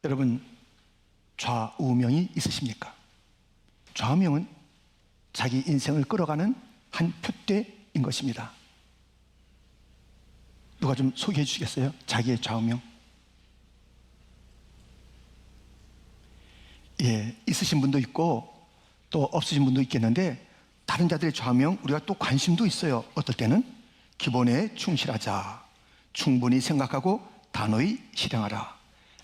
여러분, 좌우명이 있으십니까? 좌우명은 자기 인생을 끌어가는 한 표대인 것입니다. 누가 좀 소개해 주시겠어요? 자기의 좌우명. 예, 있으신 분도 있고 또 없으신 분도 있겠는데, 다른 자들의 좌우명 우리가 또 관심도 있어요. 어떨 때는 기본에 충실하자, 충분히 생각하고 단호히 실행하라,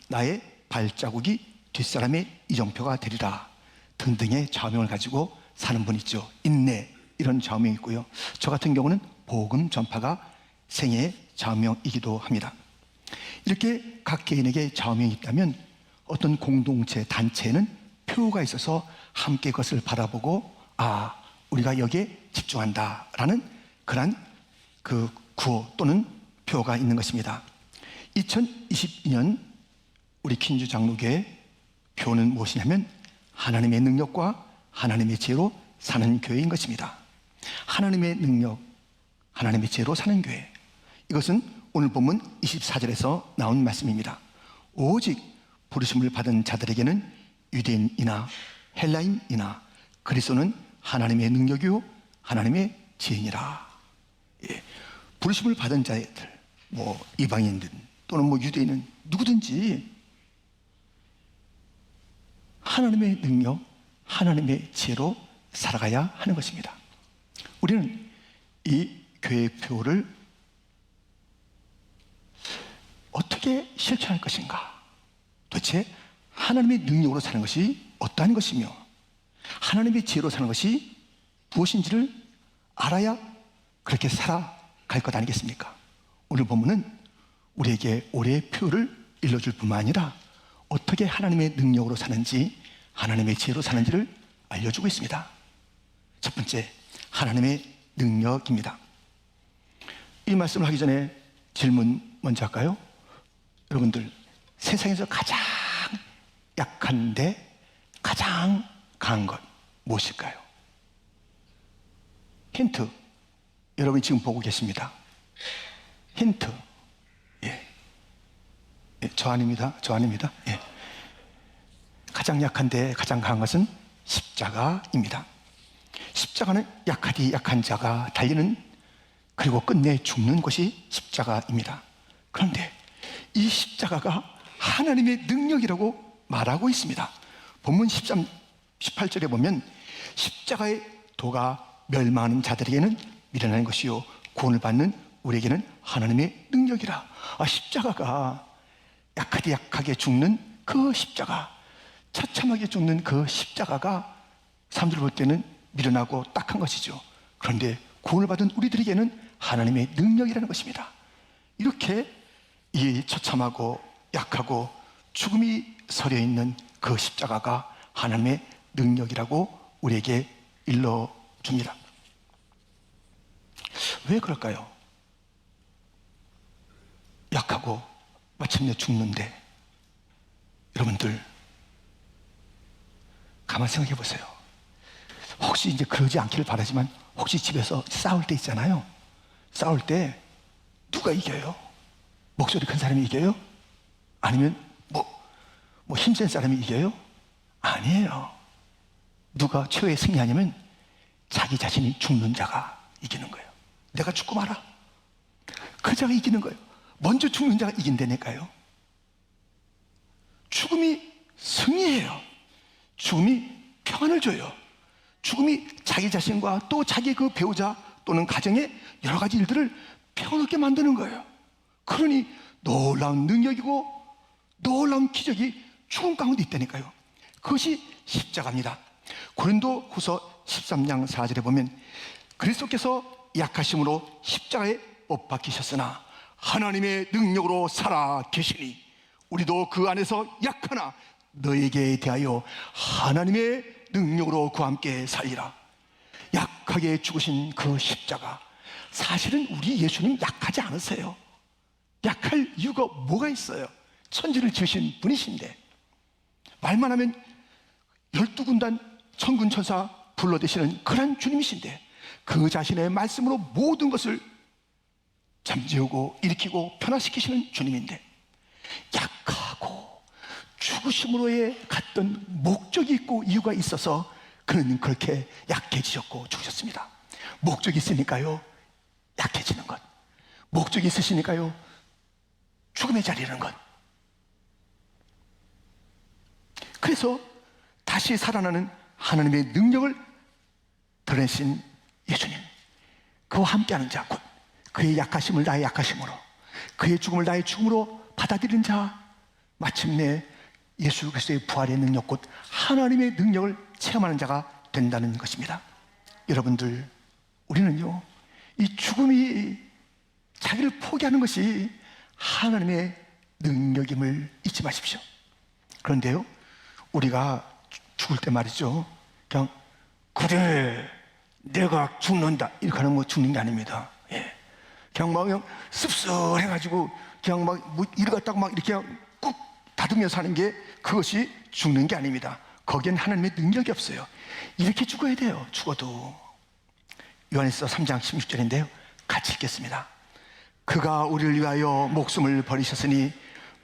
나의 발자국이 뒷사람의 이정표가 되리라 등등의 좌우명을 가지고 사는 분 있죠. 인내, 이런 좌우명이 있고요. 저 같은 경우는 복음 전파가 생애의 좌우명이기도 합니다. 이렇게 각 개인에게 좌우명이 있다면 어떤 공동체, 단체에는 표가 있어서 함께 그것을 바라보고, 아, 우리가 여기에 집중한다라는 그런 그 구호 또는 표가 있는 것입니다. 2022년 우리 퀸즈 장로교의 표는 무엇이냐면 하나님의 능력과 하나님의 지혜로 사는 교회인 것입니다. 하나님의 능력, 하나님의 지혜로 사는 교회. 이것은 오늘 본문 24절에서 나온 말씀입니다. 오직 부르심을 받은 자들에게는 유대인이나 헬라인이나 그리스도는 하나님의 능력이요 하나님의 지혜니라. 예. 부르심을 받은 자들, 이방인들 또는 유대인은 누구든지 하나님의 능력, 하나님의 지혜로 살아가야 하는 것입니다. 우리는 이 교회의 표를 어떻게 실천할 것인가? 도대체 하나님의 능력으로 사는 것이 어떠한 것이며 하나님의 지혜로 사는 것이 무엇인지를 알아야 그렇게 살아갈 것 아니겠습니까? 오늘 본문은 우리에게 올해의 표를 일러줄 뿐만 아니라 어떻게 하나님의 능력으로 사는지, 하나님의 지혜로 사는지를 알려주고 있습니다. 첫 번째, 하나님의 능력입니다. 이 말씀을 하기 전에 질문 먼저 할까요? 여러분들, 세상에서 가장 약한데 가장 강한 것 무엇일까요? 힌트. 여러분이 지금 보고 계십니다. 힌트. 예. 저 아닙니다. 예. 가장 약한데 가장 강한 것은 십자가입니다. 십자가는 약하디 약한 자가 달리는, 그리고 끝내 죽는 것이 십자가입니다. 그런데 이 십자가가 하나님의 능력이라고 말하고 있습니다. 본문 18절에 보면 십자가의 도가 멸망하는 자들에게는 미련한 것이요 구원을 받는 우리에게는 하나님의 능력이라. 십자가가 약하디 약하게 죽는 그 십자가, 처참하게 죽는 그 십자가가 사람들 볼 때는 미련하고 딱한 것이죠. 그런데 구원을 받은 우리들에게는 하나님의 능력이라는 것입니다. 이렇게 이 처참하고 약하고 죽음이 서려 있는 그 십자가가 하나님의 능력이라고 우리에게 일러줍니다. 왜 그럴까요? 약하고 마침내 죽는데, 여러분들 가만 생각해 보세요. 혹시 이제 그러지 않기를 바라지만, 혹시 집에서 싸울 때 있잖아요. 싸울 때 누가 이겨요? 목소리 큰 사람이 이겨요? 아니면 힘센 사람이 이겨요? 아니에요. 누가 최후의 승리하냐면 자기 자신이 죽는 자가 이기는 거예요. 내가 죽고 말아. 그 자가 이기는 거예요. 먼저 죽는 자가 이긴다니까요. 죽음이 승리해요. 죽음이 평안을 줘요. 죽음이 자기 자신과 또 자기 그 배우자 또는 가정의 여러 가지 일들을 평안하게 만드는 거예요. 그러니 놀라운 능력이고 놀라운 기적이 죽음 가운데 있다니까요. 그것이 십자가입니다. 고린도 후서 13장 4절에 보면 그리스도께서 약하심으로 십자가에 못 박히셨으나 하나님의 능력으로 살아 계시니 우리도 그 안에서 약하나 너에게 대하여 하나님의 능력으로 그와 함께 살리라. 약하게 죽으신 그 십자가, 사실은 우리 예수님 약하지 않으세요. 약할 이유가 뭐가 있어요? 천지를 지으신 분이신데, 말만 하면 12군단 천군 천사 불러대시는 그런 주님이신데, 그 자신의 말씀으로 모든 것을 잠재우고 일으키고 변화시키시는 주님인데, 약하고 죽으심으로의 갔던 목적이 있고 이유가 있어서 그는 그렇게 약해지셨고 죽으셨습니다. 목적이 있으니까요 약해지는 것, 목적이 있으시니까요 죽음의 자리에 이르는 것. 그래서 다시 살아나는 하나님의 능력을 드러내신 예수님, 그와 함께하는 자, 곧 그의 약하심을 나의 약하심으로, 그의 죽음을 나의 죽음으로 받아들이는 자, 마침내 예수 그리스도의 부활의 능력, 곧 하나님의 능력을 체험하는 자가 된다는 것입니다. 여러분들, 우리는요 이 죽음이 자기를 포기하는 것이 하나님의 능력임을 잊지 마십시오. 그런데요 우리가 죽을 때 말이죠, 그냥 그래 내가 죽는다 이렇게 하는 뭐 죽는 게 아닙니다. 예. 그냥 씁쓸해가지고 그냥 뭐 이를 갖다가 막 이렇게 꾹 다듬며 사는 게 그것이 죽는 게 아닙니다. 거기엔 하나님의 능력이 없어요. 이렇게 죽어야 돼요. 죽어도. 요한일서 3장 16절인데요 같이 읽겠습니다. 그가 우리를 위하여 목숨을 버리셨으니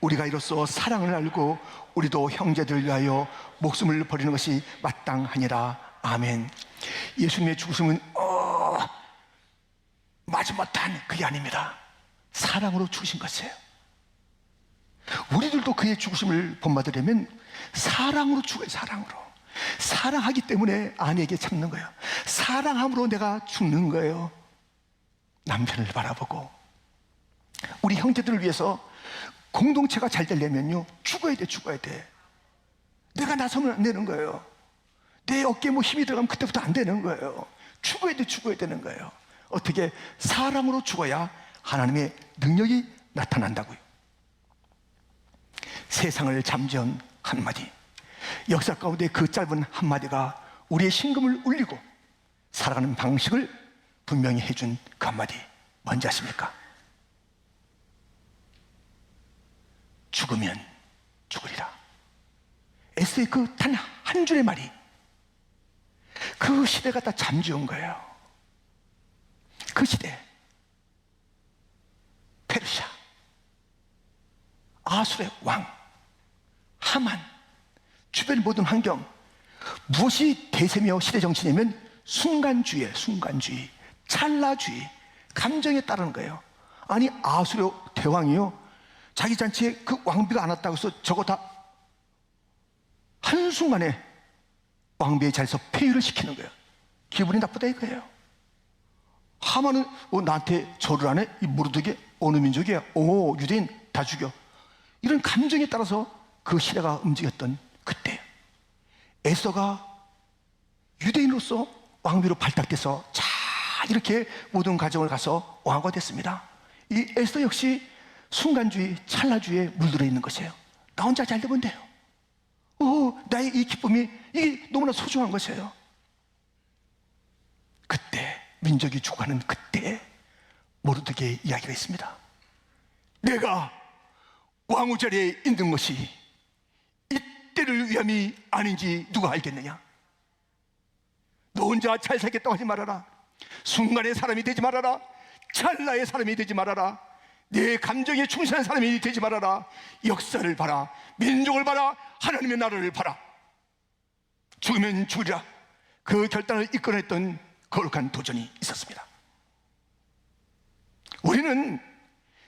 우리가 이로써 사랑을 알고 우리도 형제들을 위하여 목숨을 버리는 것이 마땅하니라. 아멘. 예수님의 죽으심은 마지못한 그게 아닙니다. 사랑으로 죽으신 것이에요. 우리들도 그의 죽으심을 본받으려면 사랑으로 죽어요. 사랑으로. 사랑하기 때문에 아내에게 참는 거예요. 사랑함으로 내가 죽는 거예요. 남편을 바라보고 우리 형제들을 위해서 공동체가 잘 되려면요 죽어야 돼. 죽어야 돼. 내가 나서면 안 되는 거예요. 내 어깨에 뭐 힘이 들어가면 그때부터 안 되는 거예요. 죽어야 돼. 죽어야 되는 거예요. 어떻게? 사랑으로 죽어야 하나님의 능력이 나타난다고요. 세상을 잠재운 한마디, 역사 가운데 그 짧은 한마디가 우리의 심금을 울리고 살아가는 방식을 분명히 해준 그 한마디 뭔지 아십니까? 죽으면 죽으리라. 에스더의 그 단 한 줄의 말이 그 시대가 다 잠재운 거예요. 그 시대, 페르시아, 아술의 왕, 하만, 주변 모든 환경, 무엇이 대세며 시대 정치냐면 순간주의예요. 순간주의, 찰나주의, 감정에 따르는 거예요. 아니 아수르 대왕이요 자기 잔치에 그 왕비가 안 왔다고 해서 저거 다 한순간에 왕비의 자리에서 폐위를 시키는 거예요. 기분이 나쁘다 이거예요. 하만은 나한테 절을 안 해? 이 모르드게 어느 민족이야? 오 유대인 다 죽여. 이런 감정에 따라서 그 시대가 움직였던 그때 에스더가 유대인으로서 왕비로 발탁돼서 잘 이렇게 모든 가정을 가서 왕후가 됐습니다. 이 에스더 역시 순간주의, 찰나주의에 물들어 있는 것이에요. 나 혼자 잘 되면 돼요. 나의 이 기쁨이 이게 너무나 소중한 것이에요. 그때 민족이 죽어가는 그때 모르드게의 이야기가 있습니다. 내가 왕후 자리에 있는 것이 이때를 위함이 아닌지 누가 알겠느냐? 너 혼자 잘 살겠다고 하지 말아라. 순간의 사람이 되지 말아라. 찰나의 사람이 되지 말아라. 내 감정에 충실한 사람이 되지 말아라. 역사를 봐라. 민족을 봐라. 하나님의 나라를 봐라. 죽으면 죽으리라. 그 결단을 이끌어냈던 거룩한 도전이 있었습니다. 우리는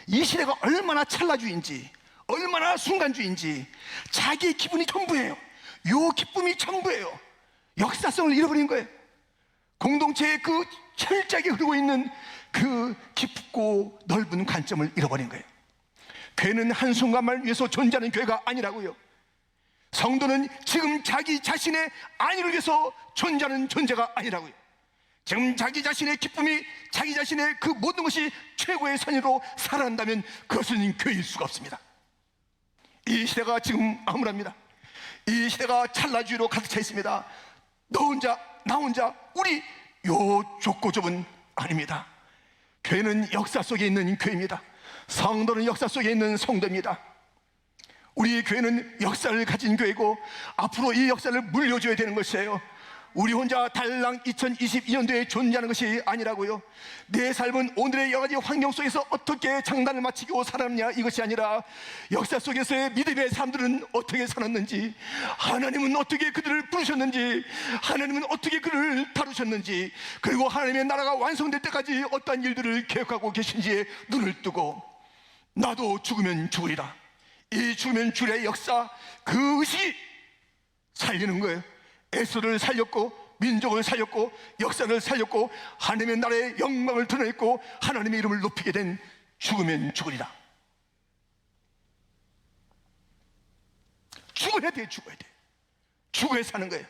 이 시대가 얼마나 찰나주의인지, 얼마나 순간주의인지 자기의 기분이 전부예요. 요 기쁨이 전부예요. 역사성을 잃어버린 거예요. 공동체의 그 철저하게 흐르고 있는 그 깊고 넓은 관점을 잃어버린 거예요. 교회는 한순간만 위해서 존재하는 교회가 아니라고요. 성도는 지금 자기 자신의 안위를 위해서 존재하는 존재가 아니라고요. 지금 자기 자신의 기쁨이 자기 자신의 그 모든 것이 최고의 선의로 살아간다면 그것은 교회일 수가 없습니다. 이 시대가 지금 암울합니다. 이 시대가 찰나주의로 가득 차 있습니다. 너 혼자 나 혼자 우리 요 좁고 좁은 아닙니다. 교회는 역사 속에 있는 교회입니다. 성도는 역사 속에 있는 성도입니다. 우리 교회는 역사를 가진 교회고 앞으로 이 역사를 물려줘야 되는 것이에요. 우리 혼자 달랑 2022년도에 존재하는 것이 아니라고요. 내 삶은 오늘의 여러 가지 환경 속에서 어떻게 장단을 마치고 살았느냐, 이것이 아니라 역사 속에서의 믿음의 사람들은 어떻게 살았는지, 하나님은 어떻게 그들을 부르셨는지, 하나님은 어떻게 그들을 다루셨는지, 그리고 하나님의 나라가 완성될 때까지 어떠한 일들을 계획하고 계신지에 눈을 뜨고, 나도 죽으면 죽으리라, 이 죽으면 죽으리라의 역사, 그 의식이 살리는 거예요. 에스더를 살렸고, 민족을 살렸고, 역사를 살렸고, 하나님의 나라의 영광을 드러냈고, 하나님의 이름을 높이게 된 죽으면 죽으리라. 죽어야 돼, 죽어야 돼. 죽어야 사는 거예요.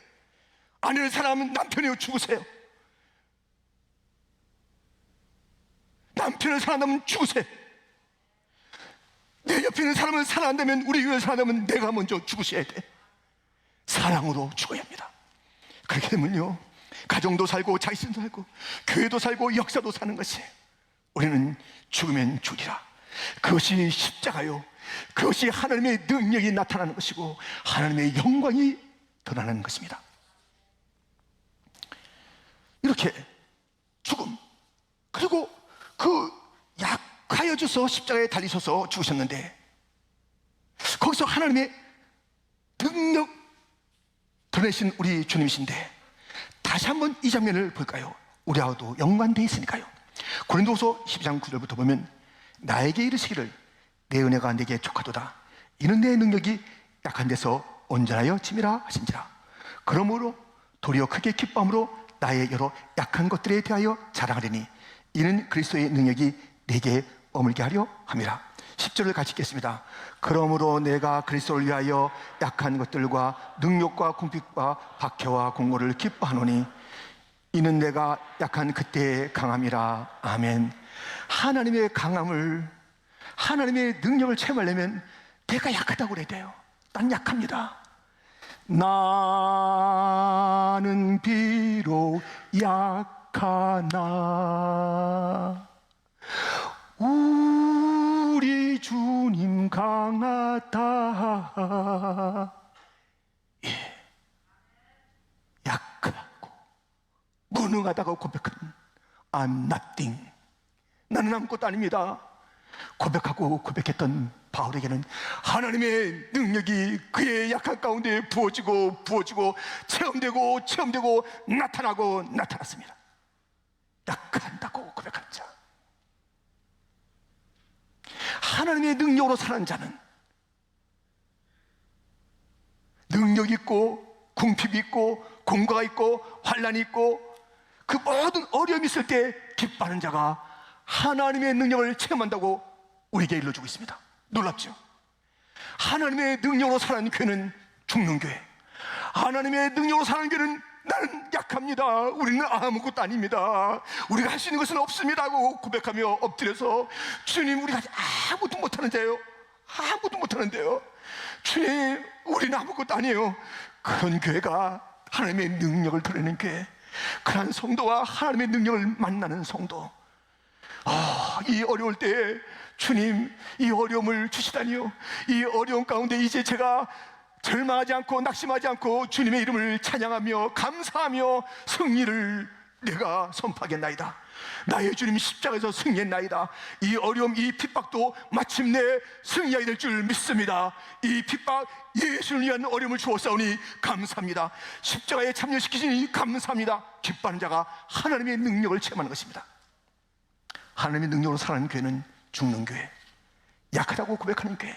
아내를 사랑하면 남편이요, 죽으세요. 남편을 사랑한다면 죽으세요. 내 옆에 있는 사람을 사랑한다면, 우리 교회를 사랑한다면 내가 먼저 죽으셔야 돼. 사랑으로 죽어야 합니다. 그렇게 되면요, 가정도 살고 자신도 살고 교회도 살고 역사도 사는 것이에요. 우리는 죽으면 죽이라. 그것이 십자가요, 그것이 하나님의 능력이 나타나는 것이고 하나님의 영광이 드러나는 것입니다. 이렇게 죽음, 그리고 그 약하여져서 십자가에 달리셔서 죽으셨는데, 거기서 하나님의 능력 드러내신 우리 주님이신데, 다시 한번 이 장면을 볼까요? 우리하고도 연관되어 있으니까요. 고린도후서 12장 9절부터 보면, 나에게 이르시기를 내 은혜가 내게 족하도다, 이는 내 능력이 약한 데서 온전하여 짐이라 하신지라. 그러므로 도리어 크게 기뻐함으로 나의 여러 약한 것들에 대하여 자랑하리니 이는 그리스도의 능력이 내게 머물게 하려 함이라. 10절을 같이 읽겠습니다. 그러므로 내가 그리스도를 위하여 약한 것들과 능력과 궁핍과 박해와 공고를 기뻐하노니 이는 내가 약한 그때의 강함이라. 아멘. 하나님의 강함을, 하나님의 능력을 체험하려면 내가 약하다고 그래야 돼요. 난 약합니다. 나는 비록 약하나 우리 주님 강하다. 예, 약하고 무능하다고 고백하는 I'm nothing, 나는 아무것도 아닙니다 고백하고 고백했던 바울에게는 하나님의 능력이 그의 약한 가운데 부어지고 체험되고 나타나고 나타났습니다. 약한다고 고백하는 자, 하나님의 능력으로 사는 자는 능력 있고 궁핍이 있고 공고가 있고 환난이 있고 그 모든 어려움이 있을 때 기뻐하는 자가 하나님의 능력을 체험한다고 우리에게 일러주고 있습니다. 놀랍죠? 하나님의 능력으로 사는 교회는 죽는 교회, 하나님의 능력으로 사는 교회는 나는 약합니다, 우리는 아무것도 아닙니다, 우리가 할 수 있는 것은 없습니다 하고 고백하며 엎드려서 주님, 우리가 아무것도 못하는 자예요, 아무것도 못하는데요, 주님, 우리는 아무것도 아니에요. 그런 교회가 하나님의 능력을 드러내는 교회, 그런 성도와 하나님의 능력을 만나는 성도. 이 어려울 때 주님, 이 어려움을 주시다니요, 이 어려움 가운데 이제 제가 절망하지 않고 낙심하지 않고 주님의 이름을 찬양하며 감사하며 승리를 내가 선포하겠나이다. 나의 주님 십자가에서 승리했나이다. 이 어려움, 이 핍박도 마침내 승리하게 될 줄 믿습니다. 이 핍박 예수를 위한 어려움을 주었사오니 감사합니다. 십자가에 참여시키시니 감사합니다. 기뻐하는 자가 하나님의 능력을 체험하는 것입니다. 하나님의 능력으로 살아가는 교회는 죽는 교회, 약하다고 고백하는 교회,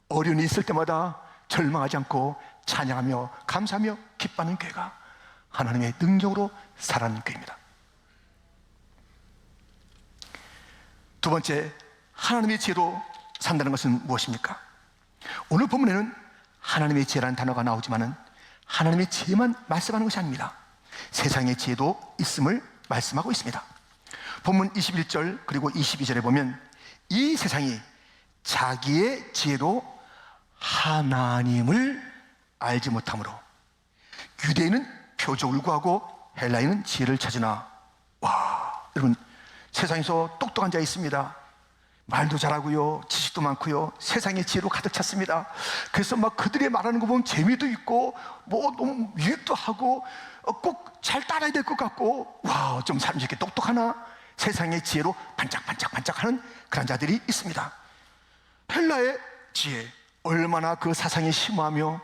어려움이 있을 때마다 절망하지 않고 찬양하며 감사하며 기뻐하는 교회가 하나님의 능력으로 살아가는 교회입니다. 두 번째, 하나님의 지혜로 산다는 것은 무엇입니까? 오늘 본문에는 하나님의 지혜라는 단어가 나오지만은 하나님의 지혜만 말씀하는 것이 아닙니다. 세상의 지혜도 있음을 말씀하고 있습니다. 본문 21절 그리고 22절에 보면 이 세상이 자기의 지혜로 하나님을 알지 못하므로 유대인은 표적을 구하고 헬라인은 지혜를 찾으나. 와, 여러분, 세상에서 똑똑한 자 있습니다. 말도 잘하고요, 지식도 많고요, 세상의 지혜로 가득 찼습니다. 그래서 막 그들이 말하는 거 보면 재미도 있고 뭐 너무 유익도 하고 꼭 잘 따라야 될 것 같고, 와, 좀 사람이 이렇게 똑똑하나, 세상의 지혜로 반짝반짝반짝하는 그런 자들이 있습니다. 헬라의 지혜, 얼마나 그 사상이 심오하며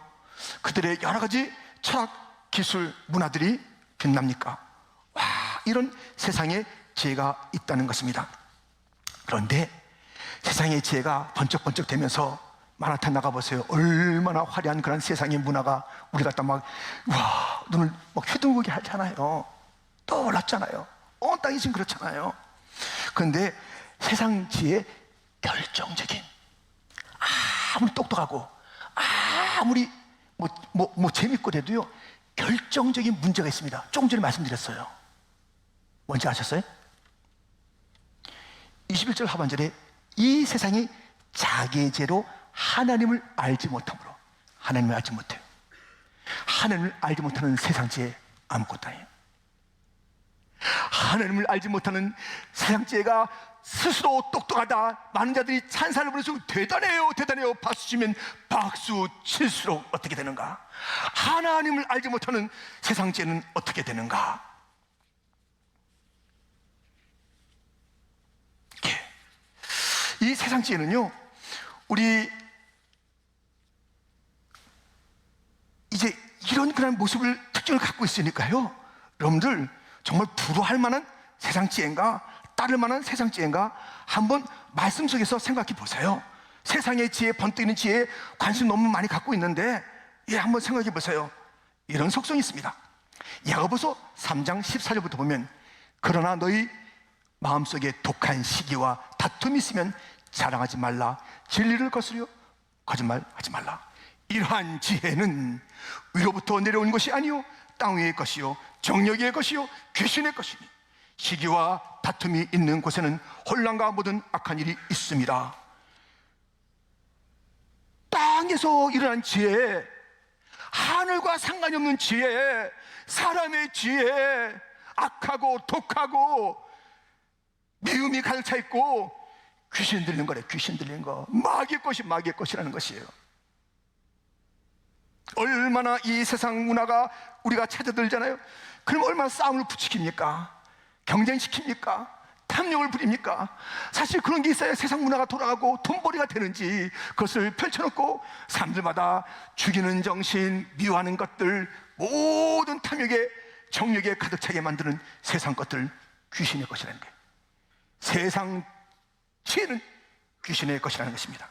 그들의 여러 가지 철학, 기술, 문화들이 빛납니까? 와, 이런 세상의 지혜가 있다는 것입니다. 그런데 세상의 지혜가 번쩍번쩍 되면서 마라탄 나가보세요. 얼마나 화려한 그런 세상의 문화가 우리 갖다 막, 와, 눈을 막 휘둥그게 하잖아요. 떠올랐잖아요. 온 땅이 지금 그렇잖아요. 그런데 세상 지혜의 결정적인, 아무리 똑똑하고 아무리 뭐 재밌고 해도요, 결정적인 문제가 있습니다. 조금 전에 말씀드렸어요. 뭔지 아셨어요? 21절 하반절에 이 세상이 자기의 죄로 하나님을 알지 못함으로, 하나님을 알지 못해요. 하나님을 알지 못하는 세상 지혜 아무것도 아니에요. 하나님을 알지 못하는 세상 지혜가 스스로 똑똑하다, 많은 자들이 찬사를 부르시고 대단해요, 대단해요 박수 치면 박수 칠수록 어떻게 되는가? 하나님을 알지 못하는 세상 지혜는 어떻게 되는가? 이 세상 지혜는요, 우리 이제 이런 그런 모습을, 특징을 갖고 있으니까요, 여러분들 정말 부러워할 만한 세상 지혜인가, 따를 만한 세상 지혜인가, 한번 말씀 속에서 생각해 보세요. 세상의 지혜, 번뜩이는 지혜에 관심 너무 많이 갖고 있는데, 한번 생각해 보세요. 이런 속성이 있습니다. 야고보서 3장 14절부터 보면, 그러나 너희 마음속에 독한 시기와 다툼이 있으면 자랑하지 말라. 진리를 거스려 거짓말하지 말라. 이러한 지혜는 위로부터 내려온 것이 아니요 땅 위의 것이요 정욕의 것이요 귀신의 것이니 시기와 다툼이 있는 곳에는 혼란과 모든 악한 일이 있습니다. 땅에서 일어난 지혜, 하늘과 상관이 없는 지혜, 사람의 지혜, 악하고 독하고 미움이 가득 차 있고 귀신 들리는 거래. 귀신 들리는 거, 마귀의 것이 마귀의 것이라는 것이에요. 얼마나 이 세상 문화가 우리가 찾아들잖아요. 그럼 얼마나 싸움을 부추깁니까? 경쟁시킵니까? 탐욕을 부립니까? 사실 그런 게 있어야 세상 문화가 돌아가고 돈벌이가 되는지, 그것을 펼쳐놓고 사람들마다 죽이는 정신, 미워하는 것들, 모든 탐욕에 정욕에 가득 차게 만드는 세상 것들, 귀신의 것이라는 거예요. 세상 지혜는 귀신의 것이라는 것입니다.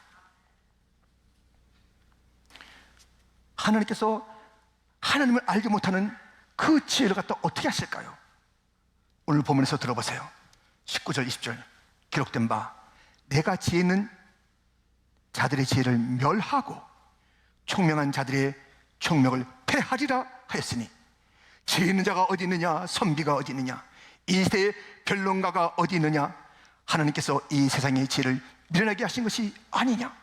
하나님께서 하나님을 알지 못하는 그 지혜를 갖다 어떻게 하실까요? 오늘 본문에서 들어보세요. 19절 20절 기록된 바, 내가 지혜 있는 자들의 지혜를 멸하고 총명한 자들의 총명을 패하리라 하였으니, 지혜 있는 자가 어디 있느냐, 선비가 어디 있느냐, 이 시대의 변론가가 어디 있느냐, 하나님께서 이 세상의 지혜를 밀어내게 하신 것이 아니냐.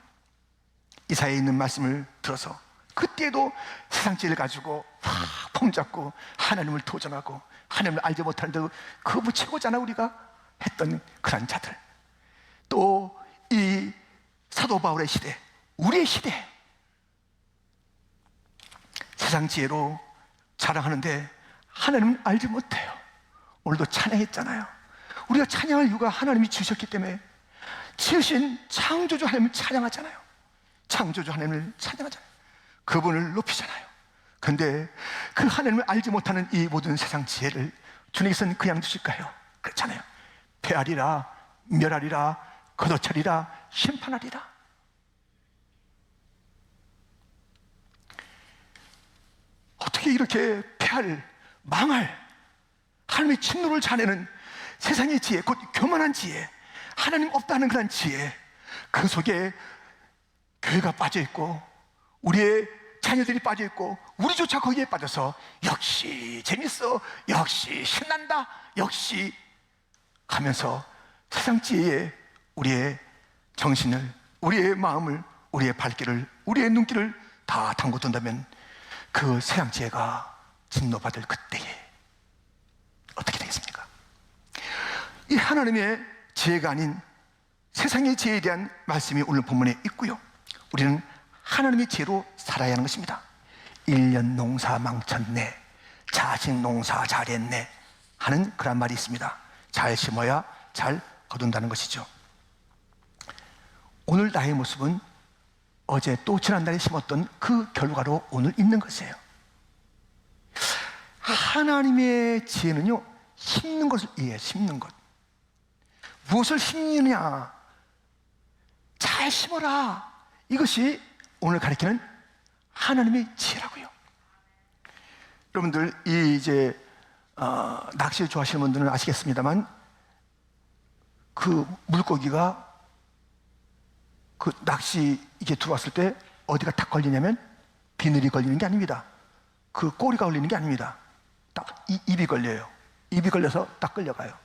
이사야에 있는 말씀을 들어서 그때도 세상 지혜를 가지고 폼잡고 하나님을 도전하고 하나님을 알지 못하는데 그분 최고잖아 우리가 했던 그런 자들, 또 이 사도 바울의 시대, 우리의 시대, 세상 지혜로 자랑하는데 하나님을 알지 못해요. 오늘도 찬양했잖아요. 우리가 찬양할 이유가 하나님이 주셨기 때문에, 지으신 창조주 하나님을 찬양하잖아요. 창조주 하나님을 찬양하잖아요. 그분을 높이잖아요. 그런데 그 하나님을 알지 못하는 이 모든 세상 지혜를 주님께서는 그냥 두실까요? 그렇잖아요. 패하리라, 멸하리라, 걷어차리라, 심판하리라. 어떻게 이렇게 패할, 망할, 하나님의 진노를 자내는 세상의 지혜, 곧 교만한 지혜, 하나님 없다는 그런 지혜, 그 속에 교회가 빠져있고 우리의 자녀들이 빠져있고 우리조차 거기에 빠져서 역시 재밌어, 역시 신난다, 역시 하면서 세상 지혜에 우리의 정신을, 우리의 마음을, 우리의 발길을, 우리의 눈길을 다 담궈둔다면 그 세상 지혜가 진노받을 그때에 어떻게 되겠습니까? 이 하나님의 지혜가 아닌 세상의 지혜에 대한 말씀이 오늘 본문에 있고요. 우리는 하나님의 지혜로 살아야 하는 것입니다. 1년 농사 망쳤네, 자식 농사 잘했네 하는 그런 말이 있습니다. 잘 심어야 잘 거둔다는 것이죠. 오늘 나의 모습은 어제 또 지난달에 심었던 그 결과로 오늘 있는 것이에요. 하나님의 지혜는요, 심는 것을 이해해요. 심는 것. 무엇을 심느냐? 잘 심어라. 이것이 오늘 가리키는 하나님의 지혜라고요. 여러분들 낚시를 좋아하시는 분들은 아시겠습니다만, 그 물고기가 그 낚시 이게 들어왔을 때 어디가 딱 걸리냐면 비늘이 걸리는 게 아닙니다. 그 꼬리가 걸리는 게 아닙니다. 딱 입이 걸려요. 입이 걸려서 딱 끌려가요.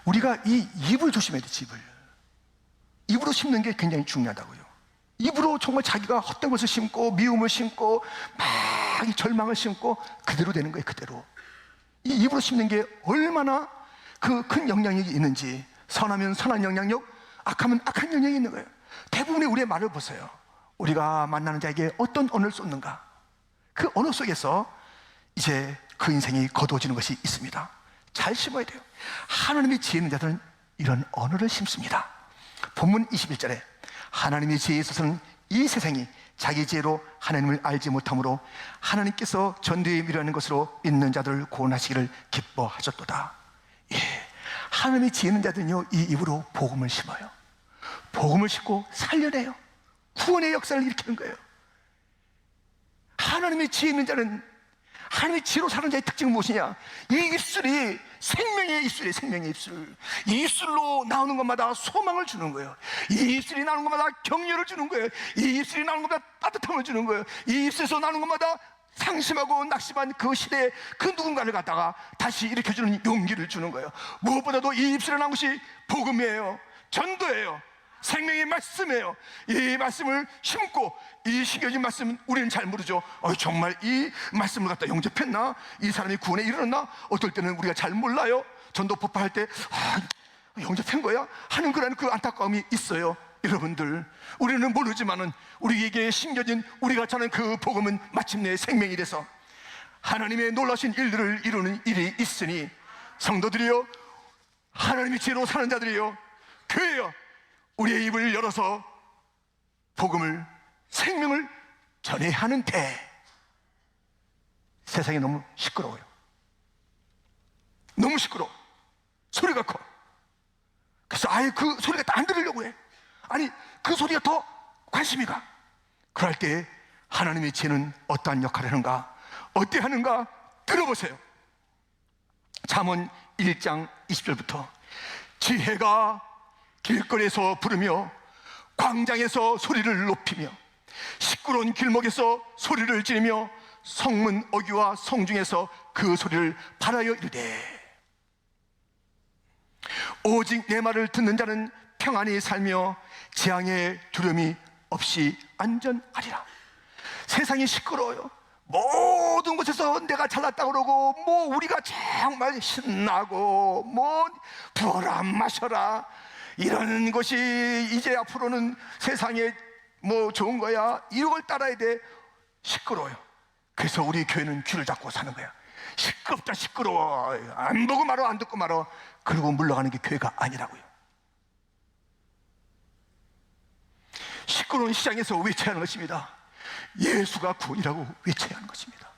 우리가 이 입을 조심해야 돼. 입으로 심는 게 굉장히 중요하다고요. 입으로 정말 자기가 헛된 것을 심고 미움을 심고 막 절망을 심고 그대로 되는 거예요. 그대로. 이 입으로 심는 게 얼마나 그 큰 영향력이 있는지, 선하면 선한 영향력, 악하면 악한 영향이 있는 거예요. 대부분의 우리의 말을 보세요. 우리가 만나는 자에게 어떤 언어를 쏟는가, 그 언어 속에서 이제 그 인생이 거두어지는 것이 있습니다. 잘 심어야 돼요. 하나님의 지혜 있는 자들은 이런 언어를 심습니다. 본문 21절에 하나님의 지혜에 있어서는 이 세상이 자기 지혜로 하나님을 알지 못함으로 하나님께서 전도에 미루는 것으로 믿는 자들을 구원하시기를 기뻐하셨도다. 예, 하나님의 지혜 있는 자들은요, 이 입으로 복음을 심어요. 복음을 심고 살려내요. 구원의 역사를 일으키는 거예요. 하나님의 지혜 있는 자는, 하나님의 지혜로 사는 자의 특징은 무엇이냐? 이 입술이 생명의 입술이에요. 생명의 입술. 이 입술로 나오는 것마다 소망을 주는 거예요. 이 입술이 나오는 것마다 격려를 주는 거예요. 이 입술이 나오는 것마다 따뜻함을 주는 거예요. 이 입술에서 나오는 것마다 상심하고 낙심한 그 시대에 그 누군가를 갖다가 다시 일으켜주는 용기를 주는 거예요. 무엇보다도 이 입술에 나온 것이 복음이에요. 전도예요. 생명의 말씀이에요. 이 말씀을 심고, 이 심겨진 말씀 우리는 잘 모르죠. 정말 이 말씀을 갖다 영접했나? 이 사람이 구원에 이르렀나? 어떨 때는 우리가 잘 몰라요. 전도 폭파할 때 영접한 거야? 하는 그런 그 안타까움이 있어요. 여러분들, 우리는 모르지만은 우리에게 심겨진 우리가 전하는 그 복음은 마침내 생명이 돼서 하나님의 놀라신 일들을 이루는 일이 있으니, 성도들이요, 하나님의 지혜로 사는 자들이요, 교회요, 우리의 입을 열어서 복음을, 생명을 전해야 하는데 세상이 너무 시끄러워요. 너무 시끄러워. 소리가 커. 그래서 아예 그 소리가 안 들으려고 해. 아니, 그 소리가 더 관심이 가. 그럴 때 하나님의 지혜는 어떠한 역할을 하는가, 어떻게 하는가 들어보세요. 잠언 1장 20절부터 지혜가 길거리에서 부르며 광장에서 소리를 높이며 시끄러운 길목에서 소리를 지르며 성문 어귀와 성중에서 그 소리를 발하여 이르되, 오직 내 말을 듣는 자는 평안히 살며 재앙의 두려움이 없이 안전하리라. 세상이 시끄러워요. 모든 곳에서 내가 잘났다고 그러고, 뭐 우리가 정말 신나고, 뭐 부어라 마셔라, 이런 것이 이제 앞으로는 세상에 뭐 좋은 거야, 이걸 따라야 돼. 시끄러워요. 그래서 우리 교회는 귀를 닫고 사는 거야. 시끄럽다, 시끄러워. 안 보고 말어, 안 듣고 말어. 그리고 물러가는 게 교회가 아니라고요. 시끄러운 시장에서 외쳐야 하는 것입니다. 예수가 구원이라고 외쳐야 하는 것입니다.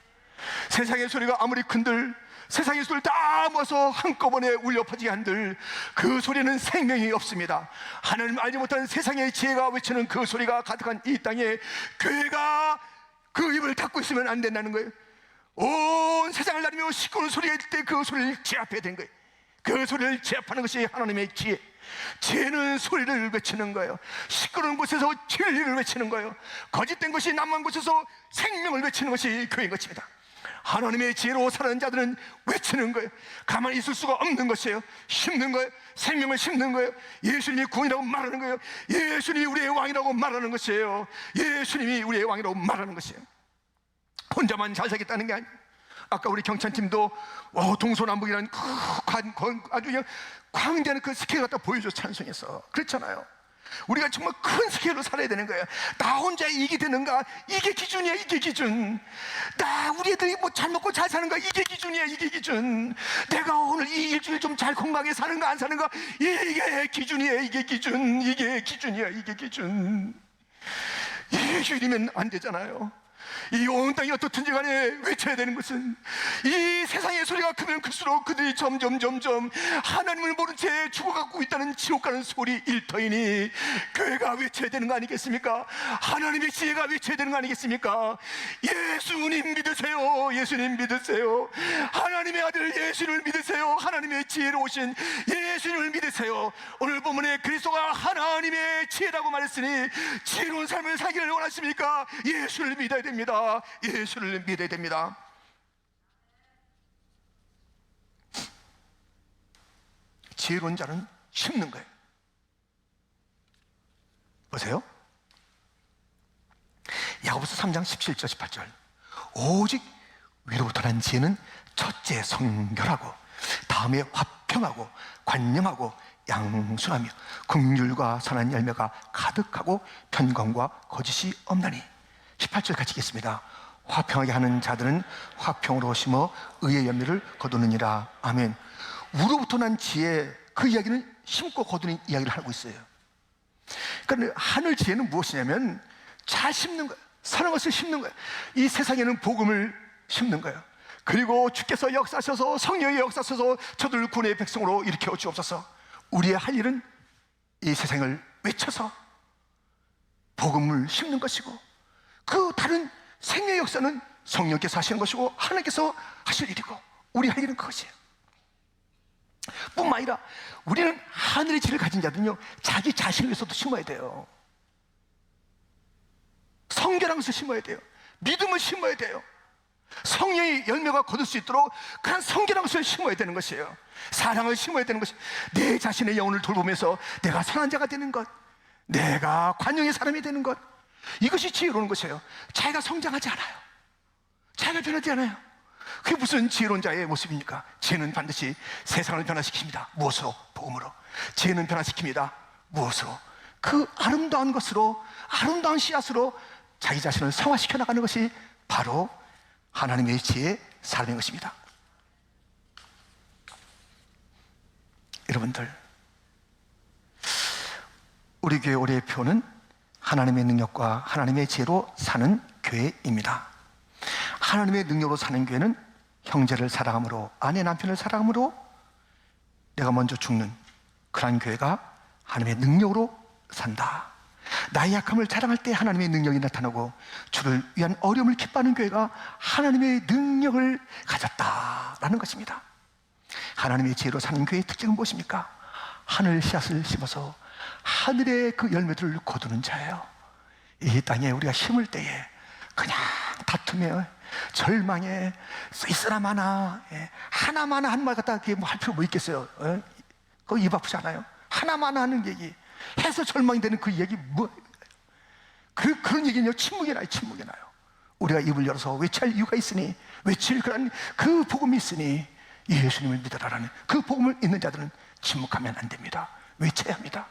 세상의 소리가 아무리 큰들, 세상의 소리를 다 모아서 한꺼번에 울려 퍼지게 한들 그 소리는 생명이 없습니다. 하나님 알지 못하는 세상의 지혜가 외치는 그 소리가 가득한 이 땅에 교회가 그 입을 닫고 있으면 안 된다는 거예요. 온 세상을 다니며 시끄러운 소리가 있을 때 그 소리를 제압해야 되는 거예요. 그 소리를 제압하는 것이 하나님의 지혜. 지혜는 소리를 외치는 거예요. 시끄러운 곳에서 진리를 외치는 거예요. 거짓된 것이 남은 곳에서 생명을 외치는 것이 교회인 것입니다. 하나님의 지혜로 사는 자들은 외치는 거예요. 가만히 있을 수가 없는 것이에요. 심는 거예요. 생명을 심는 거예요. 예수님이 구원이라고 말하는 거예요. 예수님이 우리의 왕이라고 말하는 것이에요. 예수님이 우리의 왕이라고 말하는 것이에요. 혼자만 잘 살겠다는 게 아니에요. 아까 우리 경찬팀도 동서남북이라는 아주 그냥 광대하는 그 스케일 갖다 보여줘, 찬송에서. 그렇잖아요. 우리가 정말 큰 스케일로 살아야 되는 거예요. 나 혼자 이익이 되는가? 이게 기준이야, 이게 기준. 우리 애들이 뭐 잘 먹고 잘 사는가? 이게 기준이야, 이게 기준. 내가 오늘 이 일주일 좀 잘 건강하게 사는가, 안 사는가? 이게 기준이야, 이게 기준. 이게 기준이야, 이게 기준. 이게 기준이면 안 되잖아요. 이 온 땅이 어떻든지 간에 외쳐야 되는 것은, 이 세상의 소리가 크면 클수록 그들이 점점 하나님을 모른 채 죽어가고 있다는 지옥 가는 소리 일터이니, 교회가 외쳐야 되는 거 아니겠습니까? 하나님의 지혜가 외쳐야 되는 거 아니겠습니까? 예수님 믿으세요. 예수님 믿으세요. 하나님의 아들 예수님을 믿으세요. 하나님의 지혜로 오신 예수님을 믿으세요. 오늘 본문에 그리스도가 하나님의 지혜라고 말했으니, 지혜로운 삶을 살기를 원하십니까? 예수를 믿어야 됩니다. 예수를 믿어야 됩니다. 지혜로운 자는 심는 거예요. 보세요. 야고보서 3장 17절 18절. 오직 위로부터 난 지혜는 첫째 성결하고, 다음에 화평하고 관념하고 양순하며 긍휼과 선한 열매가 가득하고 편건과 거짓이 없나니. 18절 같이 읽겠습니다. 화평하게 하는 자들은 화평으로 심어 의의 열매를 거두느니라. 아멘. 우로부터 난 지혜, 그 이야기는 심고 거두는 이야기를 하고 있어요. 그러니까 하늘 지혜는 무엇이냐면 잘 심는 거예요. 선한 것을 심는 거예요. 이 세상에는 복음을 심는 거예요. 그리고 주께서 역사하셔서, 성령의 역사하셔서 저들 군의 백성으로 일으켜 주옵소서. 우리의 할 일은 이 세상을 외쳐서 복음을 심는 것이고, 그 다른 생명의 역사는 성령께서 하시는 것이고 하나님께서 하실 일이고, 우리 할 일은 그것이에요. 뿐만 아니라 우리는 하늘의 지혜를 가진 자들은요, 자기 자신을 위해서도 심어야 돼요. 성결한 것을 심어야 돼요. 믿음을 심어야 돼요. 성령의 열매가 거둘 수 있도록 그런 성결한 것을 심어야 되는 것이에요. 사랑을 심어야 되는 것이에요. 내 자신의 영혼을 돌보면서 내가 선한 자가 되는 것, 내가 관용의 사람이 되는 것, 이것이 지혜로운 것이에요. 자기가 성장하지 않아요. 자기가 변하지 않아요. 그게 무슨 지혜로운 자의 모습입니까? 지혜는 반드시 세상을 변화시킵니다. 무엇으로? 복음으로. 지혜는 변화시킵니다. 무엇으로? 그 아름다운 것으로, 아름다운 씨앗으로 자기 자신을 성화시켜 나가는 것이 바로 하나님의 지혜의 삶인 것입니다. 여러분들, 우리 교회 올해의 표는 하나님의 능력과 하나님의 지혜로 사는 교회입니다. 하나님의 능력으로 사는 교회는 형제를 사랑함으로, 아내 남편을 사랑함으로 내가 먼저 죽는 그러한 교회가 하나님의 능력으로 산다. 나의 약함을 자랑할 때 하나님의 능력이 나타나고, 주를 위한 어려움을 기뻐하는 교회가 하나님의 능력을 가졌다라는 것입니다. 하나님의 지혜로 사는 교회의 특징은 무엇입니까? 하늘 씨앗을 심어서 하늘의 그 열매들을 거두는 자예요. 이 땅에 우리가 심을 때에 그냥 다툼에, 절망에, 쓰이쓰라마나, 하나마나 하는 말 갖다 뭐 할 필요 뭐 있겠어요? 그거 입 아프잖아요. 하나마나 하는 얘기 해서 절망이 되는 그 얘기, 그런 얘기는요, 침묵이 나요. 침묵이 나요. 우리가 입을 열어서 외칠 이유가 있으니, 외칠 그런 그 복음이 있으니 예수님을 믿어라라는 그 복음을 있는 자들은 침묵하면 안 됩니다. 외쳐야 합니다.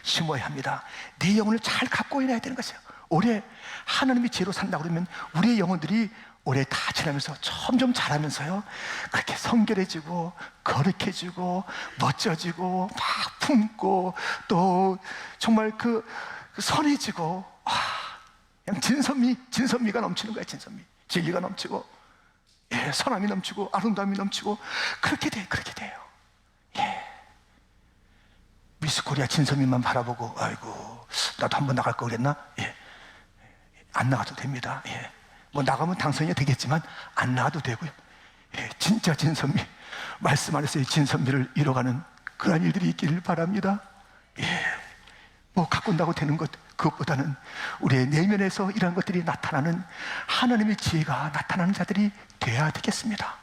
심어야 합니다. 내 영혼을 잘 갖고 있어야 되는 것이에요. 올해 하나님의 지혜로 산다 그러면 우리의 영혼들이 올해 다 지나면서 점점 자라면서요, 그렇게 성결해지고 거룩해지고 멋져지고 막 품고 또 정말 그 선해지고, 그냥 진선미가 넘치는 거야. 진선미, 진리가 넘치고, 선함이 넘치고 아름다움이 넘치고, 그렇게 돼요. 미스 코리아 진선미만 바라보고 아이고 나도 한번 나갈 거 그랬나? 안 나가도 됩니다. 뭐 나가면 당선이 되겠지만 안 나가도 되고요. 진짜 진선미, 말씀 안에서의 진선미를 이뤄가는 그런 일들이 있기를 바랍니다. 뭐 갖고 온다고 되는 것, 그것보다는 우리의 내면에서 이런 것들이 나타나는 하나님의 지혜가 나타나는 자들이 되어야 되겠습니다.